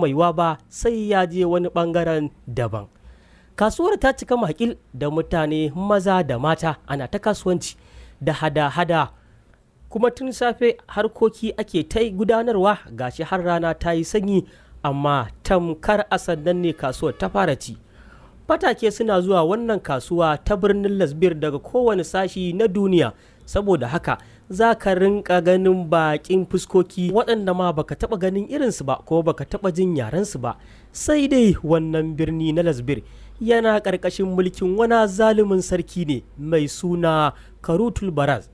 maiwa ba sai ya je wani ɓangaren daban. Kasuwar ta cika makil da mutane maza da mata, ana ta kasuwanci da hada-hada, kuma tun safe harkoki ake ta gudanarwa, gashi har rana ta yi sanyi, amma tamkar a sannan ne kasuwar ta fara ci. Fatake suna zuwa wannan kasuwa ta birnin Lasbir daga kowane sashi na duniya, saboda haka za ka rinka ganin baƙin fuskoki waɗanda ma baka taɓa ganin irinsu ba ko baka taɓa jin yarensu ba. Sai dai wannan birni na Lasbir yana ƙarƙashin mulkin wani zalumin sarki ne mai suna Karutul Baraz.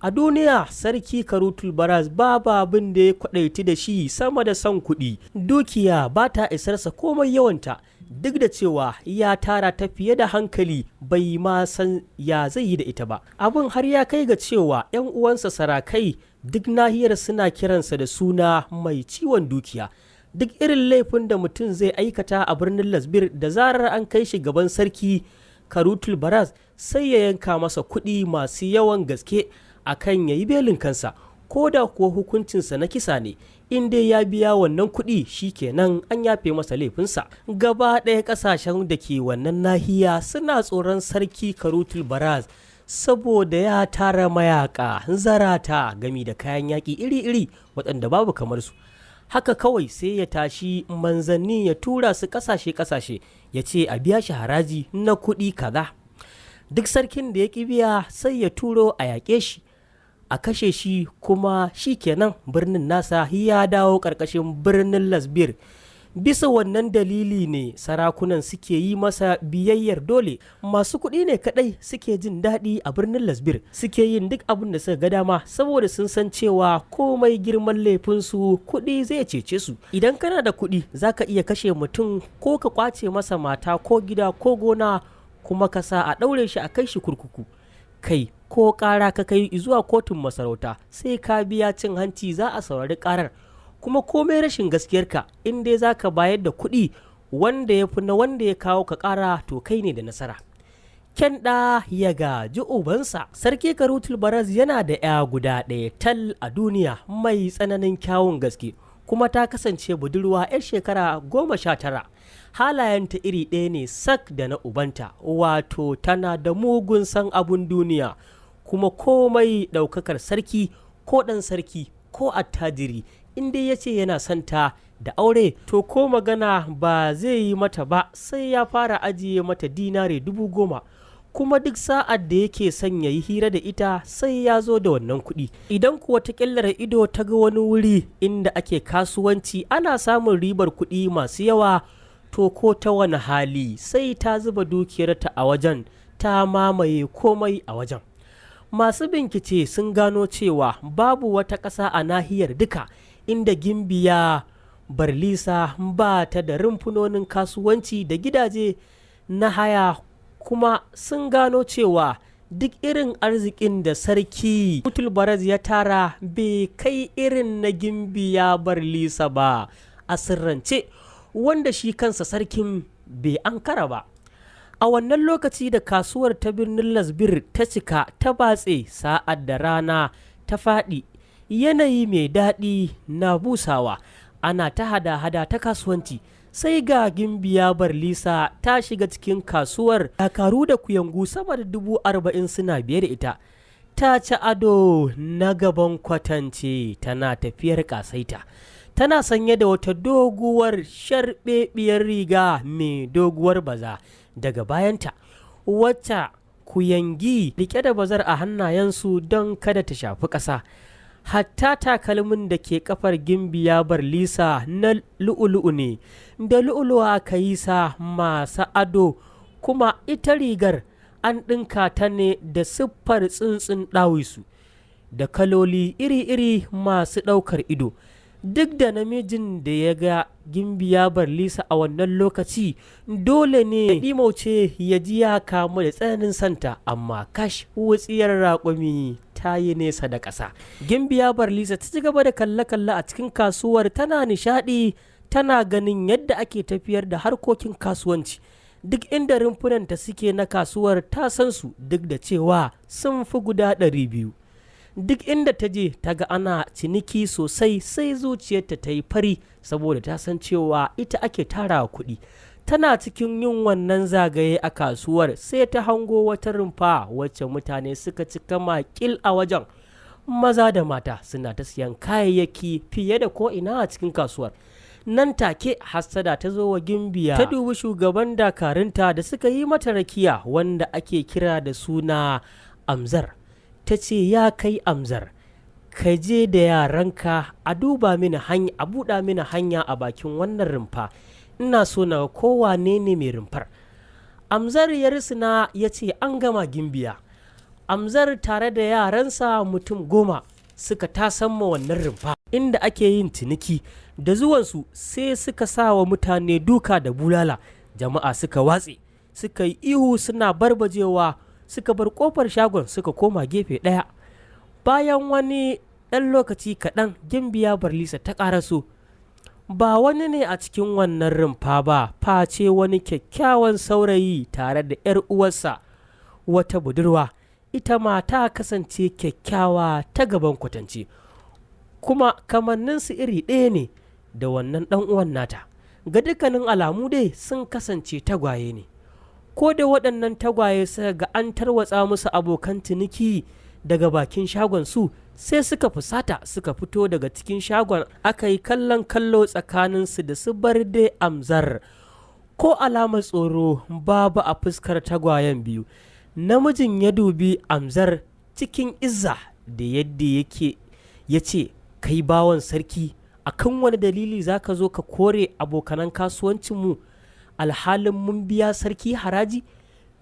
A duniya sarki Karutul Baraz babu abin da ya kwaɗaiti da shi sama da son kuɗi. Dukiya ba ta isarsa komai yawanta, duk da cewa ya tara ta fiye da hankali, bai ma san ya zai yi da ita ba. Abin har ya kai ga cewa 'yan uwansa sarakai duk nahiyar suna kiransa da suna mai ciwon dukiya. Duk irin laifin da mutum zai aikata a birnin Lasbir, da zarar an kai shi gaban sarki Karutul Baraz sai ya yanka masa kuɗi masu yawan gaske akan ya yi belin kansa, ko da kuwa hukuncinsa na kisa ne. In dai ya biya wannan kuɗi shi kenan an yafe masa laifinsa. Gaba ɗaya ƙasashen da ke wannan nahiya suna tsoron sarki Karutul Baraz, saboda ya tara mayaka zarata gami da kayan yaƙi iri-iri waɗanda babu kamar su. Haka kawai sai ya tashi manzanni ya tura su ƙasashe-ƙasashe, ya ce a biya shi haraji na kuɗi kaza. Duk sarkin da ya ƙi biya sai ya turo a yaƙe shi, a kashe shi, kuma shi kenan birnin nasa ya dawo ƙarƙashin birnin Lasbir. Bisa wannan dalili ne sarakunan suke yi masa biyayyar dole. Masu kuɗi ne kaɗai suke jin daɗi a birnin Lasbir, suke yin duk abin da suka ga dama, saboda sun san cewa komai girman laifinsu kuɗi zai cece su. Idan kana da kuɗi za ka iya kashe mutum, ko ka ƙwace masa mata ko gida ko gona, kuma ka sa a ɗaure shi a kai shi kurkuku. Kai ko ƙara ka kai zuwa kotun masarauta sai ka biya cin hanci za a saurari ƙarar. Kuma komai rashin gaskiyarka, in dai za ka bayar da kuɗi wanda ya fi na wanda ya kawo ka ƙara, to kai ne da nasara. Kyan ɗa ya gaji ubansa. Sarki Karutul Baraz yana da 'ya guda ɗaya tal a duniya mai tsananin kyawun gaske, kuma ta kasance budurwa 'yar shekara 19. Halayenta iri ɗaya ne sak da na ubanta, wato tana da mugun san abun duniya, kuma komai ɗaukakar sarki ko ɗan sarki ko attajiri, inda ya ce yana santa da aure, to ko magana ba zai yi mata ba sai ya fara ajiye mata dinare 10,000, kuma duk sa'ad da yake son ya yi hira da ita sai ya zo da wannan kuɗi. Idan kuwa ta ƙillar ido ta ga wani wuri inda ake kasuwanci ana samun ribar kuɗi masu yawa, to ko ta wani hali sai ta zuba dukiyarta a wajen, ta mamaye komai a wajen. Masu bincike sun gano cewa babu wata ƙasa a nahiyar duka inda Gimbiya Barlisa ba ta da rumfunonin kasuwanci da gidaje na haya, kuma sun gano cewa duk irin arzikin da sarki Karutul Baraz ya tara bai kai irin na Gimbiya Barlisa ba a sirrance, wanda shi kansa sarkin bai ankara ba. A wannan lokaci da kasuwar ta birnin Lasbir ta cika ta batse, sa'ad da rana ta faɗi, yanayi mai daɗi na busawa, ana ta hada-hada ta kasuwanci, sai ga Gimbiya Barlisa ta shiga cikin kasuwar. Dakaru da kuyangu sama da 40,000 suna biye da ita. Ta ci ado na gaban kwatance, tana tafiyar ƙasaita. Tana sanye da wata doguwar sharɓeɓiyar riga mai doguwar baza daga bayanta, wacce kuyangi rike da bazar a hannayensu don kada ta shafi ƙasa. Hatta takalmin da ke kafar Gimbiya Barlisa na lu'ulu'u ne, da lu'ulu'u aka yi sa masu ado, kuma ita rigar an ɗinka ta ne da siffar tsuntsun ɗawisu, da kaloli iri-iri masu ɗaukar ido. Duk da namijin da ya ga Gimbiya Barlisa a wannan lokaci dole ne ya ɗimauce ya ji ya kamu da tsananin santa, amma kash, wutsiyar raƙumi ta yi nesa da ƙasa. Gimbiya Barlisa ta ci gaba da kalle-kalle a cikin kasuwar, tana nishaɗi, tana ganin yadda ake tafiyar da harkokin kasuwanci. Duk inda rumfunanta suke na kasuwar ta san su, duk da cewa sun fi guda 200. duk inda ta je ta ga ana ciniki sosai sai zuciyarta ta yi fari saboda ta san cewa ita ake tarawa kuɗi. Tana cikin yin wannan zagaye a kasuwar sai ta hango wata rumfa wacce mutane suka cika makil a wajen, maza da mata suna ta siyan kayayyaki fiye da ko'ina a cikin kasuwar. Nan take hassada ta zo wa Gimbiya, ta dubi shugaban dakarunta da suka yi mata rakiya wanda ake kira da suna Amzar. Ta ce, ya kai Amzar, ka je da yaranka a duba mini hanya, a buɗa mini hanya a bakin wannan rumfa, ina so na kowane ne mai rumfar. Amzar ya risina ya ce, an gama Gimbiya. Amzar tare da yaransa mutum 10 suka tasamma wannan rumfa inda ake yin ciniki. Da zuwansu sai suka sa wa mutane duka da bulala, jama'a suka watse, suka yi ihu suna barbajewa, suka bar kofar shagon suka koma gefe ɗaya. Bayan wani ɗan lokaci kaɗan Gimbiya Barlisa ta ƙaraso. Ba wani ne a cikin wannan rumfa ba face wani kyakkyawan saurayi tare da 'yar uwarsa wata budurwa, ita ma ta kasance kyakkyawa ta gaban kwatance, kuma kamanninsu iri ɗaya ne da wannan ɗan uwan nata. Ga dukkanin alamu dai sun kasance tagwaye ne. Ko da waɗannan tagwaye suka ga an tarwatsa musu abokan ciniki daga bakin shagon su, sai suka fusata suka fito daga cikin shagon. Aka yi kallon kallo tsakaninsu da su Barde Amzar. Ko alamar tsoro babu a fuskar tagwayen biyu. Namijin ya dubi Amzar cikin izza da yadda yake ya ce, kai bawan sarki, akan wani dalili za ka zo ka kore abokanan kasuwancinmu alhalin mun biya sarki haraji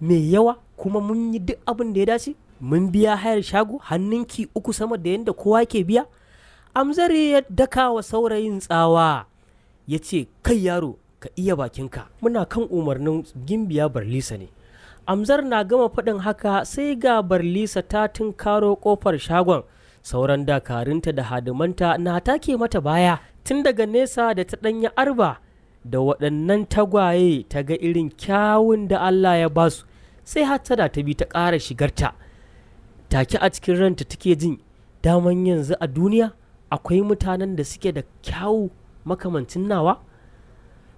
mai yawa kuma mun yi duk abin da ya dace, mun biya hayar shago hannunki 3 sama da yadda kowa ke biya. Amzar ya daka wa saurayin tsawa ya ce, kai yaro, ka iya bakinka, muna kan umarnin Gimbiya Barlisa ne. Amzar na gama faɗin haka sai ga Barlisa ta tunkaro ƙofar shagon, sauran dakarunta da hadimanta na take mata baya. Tun daga nesa da ta ɗanya arba da waɗannan tagwaye ta ga irin kyawun da Allah ya basu, sai hatsada ta bi ta ƙara shigarta. Take a cikin ranta take jin, daman yanzu a duniya akwai mutanen da suke da kyawu makamancin nawa.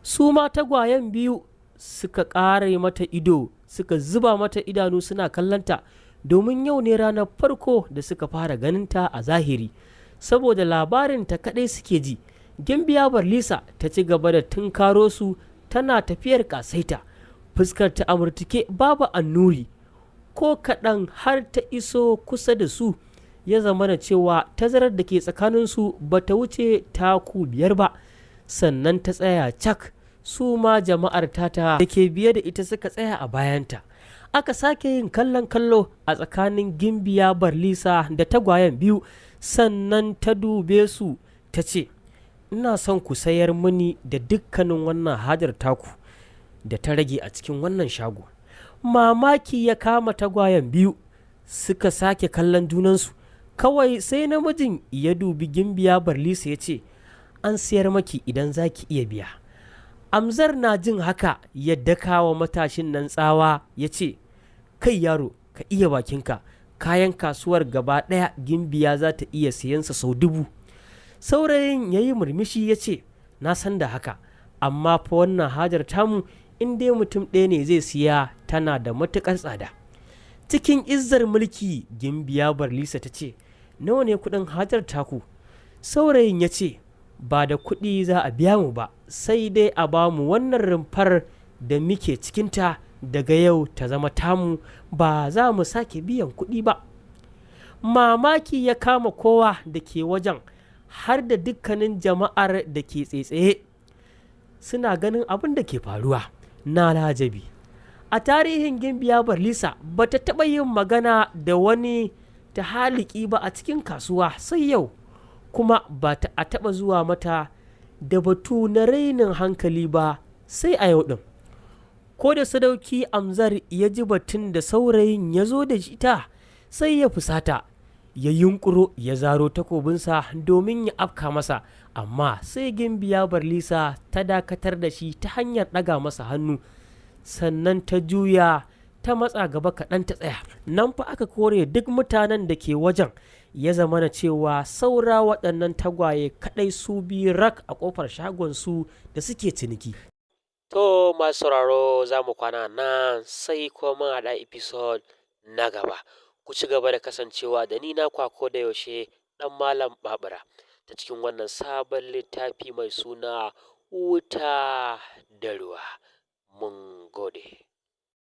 Su ma tagwayen biyu suka ƙare mata ido, suka zuba mata idanu suna kallanta, domin yau ne ranar farko da suka fara ganinta a zahiri, saboda labarinta kaɗai suke ji. Gimbiya Barlisa ta ci gaba da tunkaro su tana tafiyar ƙasaita, fuskar ta amurtuke babu annuri ko kaɗan, har ta iso kusa da su. Ya zama da cewa tazarar da ke tsakaninsu ba ta wuce taku 5 ba, sannan ta tsaya cak. Su ma jama'ar tata da ke biye da ita suka tsaya a bayanta. Aka sake yin kallon kallo a tsakanin Gimbiya Barlisa da tagwayen biyu, sannan ta dube su ta ce, ina son ku sayar mini da dukkanin wannan hajar taku da ta rage a cikin wannan shago. Mamaki ya kama tagwayen biyu, suka sake kallon junansu. Kawai sai namijin ya dubi Gimbiya Barlisa ya ce, an sayar maki idan za ki iya biya. Amzar na jin haka ya daka wa matashin nan tsawa ya ce, kai yaro, ka iya bakinka, kayan kasuwar gaba ɗaya Gimbiya za ta iya siyansa sau 1000. Saurayin ya yi murmushi ya ce, na san da haka, amma fa wannan hajar tamu in dai mutum ɗaya ne zai siya tana da matuƙar tsada. Cikin izzar mulki Gimbiya Barlisa ta ce, nawa ne kuɗin hajar taku? Saurayin ya ce, ba da kuɗi za a biya mu ba, sai dai a ba mu wannan rumfar da muke cikinta, daga yau ta zama tamu, ba za mu sake biyan kuɗi ba. Mamaki ya kama kowa da ke wajen, har da dukkanin jama'ar da ke tsaitsaye suna ganin abin da ke faruwa na lajabi. A tarihin Gimbiya Barlisa ba ta taɓa yin magana da wani ta haliki ba a cikin kasuwa sai yau, kuma ba ta a taɓa zuwa mata da batu na rainin hankali ba sai a yau ɗin. Ko da sadauki Amzar ya ji batun da saurayin ya zo da ita, sai ya fusata, ya yunkuro ya zaro takobinsa domin ya afka masa, amma sai Gimbiya Barlisa ta dakatar da shi ta hanyar ɗaga masa hannu, sannan ta juya ta matsa gaba kaɗan ta tsaya. Nan fa aka kore duk mutanen da ke wajen, ya zama na cewa saura waɗannan tagwaye kaɗai su biyu rak a ƙofar shagonsu da suke ciniki. To masu sauraro za mu kwana nan sai kuma mun haɗa episode na gaba. Ku ci gaba da kasancewa da ni na kwako da yaushe ɗan Malam Babura ta cikin wannan sabon littafi mai suna WUTA da RUWA. Mun gode.